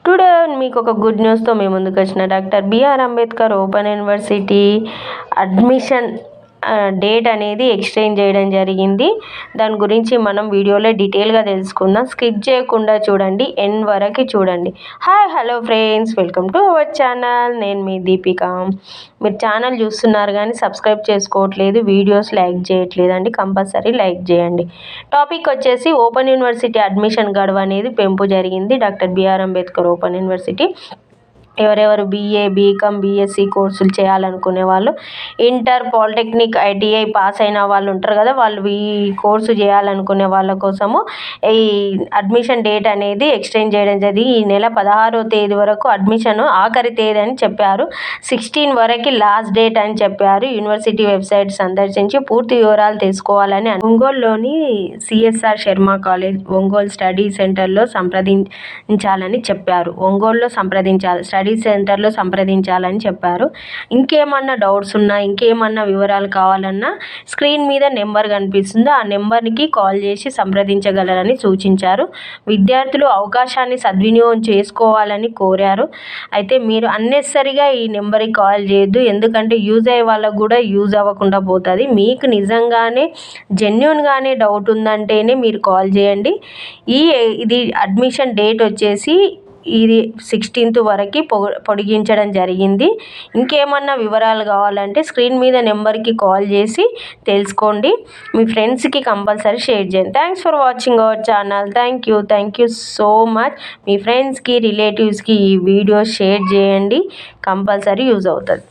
Today మీకు ఒక good న్యూస్తో మేము ముందుకు వచ్చిన doctor BR Ambedkar open university admission date అనేది ఎక్స్చేంజ్ చేయడం జరిగింది. దాని గురించి మనం వీడియోలో డీటెయిల్గా తెలుసుకుందాం. స్కిప్ చేయకుండా చూడండి, ఎండ్ వరకు చూడండి. Hi hello friends, welcome to our channel. నేను మీ దీపిక. మీరు ఛానల్ చూస్తున్నారు కానీ సబ్స్క్రైబ్ చేసుకోవట్లేదు, వీడియోస్ లైక్ చేయట్లేదండి. కంపల్సరీ లైక్ చేయండి. టాపిక్ వచ్చేసి ఓపెన్ యూనివర్సిటీ అడ్మిషన్ గడువు అనేది పెంపు జరిగింది. Doctor BR Ambedkar open university ఎవరెవరు బీఏ, బీకామ్, బీఎస్సీ కోర్సులు చేయాలనుకునే వాళ్ళు, ఇంటర్, పాలిటెక్నిక్, ఐటీఐ పాస్ అయిన వాళ్ళు ఉంటారు కదా, వాళ్ళు ఈ కోర్సు చేయాలనుకునే వాళ్ళ కోసము ఈ అడ్మిషన్ డేట్ అనేది ఎక్స్టెండ్ చేయడం జరిగింది. ఈ నెల 16వ తేదీ వరకు అడ్మిషన్ ఆఖరి తేదీ అని చెప్పారు. 16 వరకు లాస్ట్ డేట్ అని చెప్పారు. యూనివర్సిటీ వెబ్సైట్ సందర్శించి పూర్తి వివరాలు తెలుసుకోవాలని ఒంగోలులోని CSR Sharma college, Ongole study సెంటర్లో సంప్రదించాలని చెప్పారు. ఒంగోలులో స్టడీ సెంటర్లో సంప్రదించాలని చెప్పారు. ఇంకేమన్నా డౌట్స్ ఉన్నా, ఇంకేమన్నా వివరాలు కావాలన్నా స్క్రీన్ మీద నెంబర్ కనిపిస్తుందో ఆ నెంబర్కి కాల్ చేసి సంప్రదించగలరని సూచించారు. విద్యార్థులు అవకాశాన్ని సద్వినియోగం చేసుకోవాలని కోరారు. అయితే మీరు అన్నెసరిగా ఈ నెంబర్కి కాల్ చేయొద్దు, ఎందుకంటే యూజ్ అయ్యే వాళ్ళకు కూడా యూజ్ అవ్వకుండా పోతుంది. మీకు నిజంగానే జెన్యున్గానే డౌట్ ఉందంటేనే మీరు కాల్ చేయండి. ఇది అడ్మిషన్ డేట్ వచ్చేసి ఇది 16th వరకు పొడిగించడం జరిగింది. ఇంకేమన్నా వివరాలు కావాలంటే స్క్రీన్ మీద నెంబర్కి కాల్ చేసి తెలుసుకోండి. మీ ఫ్రెండ్స్కి కంపల్సరీ షేర్ చేయండి. Thanks for watching our channel. Thank you so much. మీ ఫ్రెండ్స్కి, రిలేటివ్స్కి ఈ వీడియో షేర్ చేయండి, కంపల్సరీ యూజ్ అవుతుంది.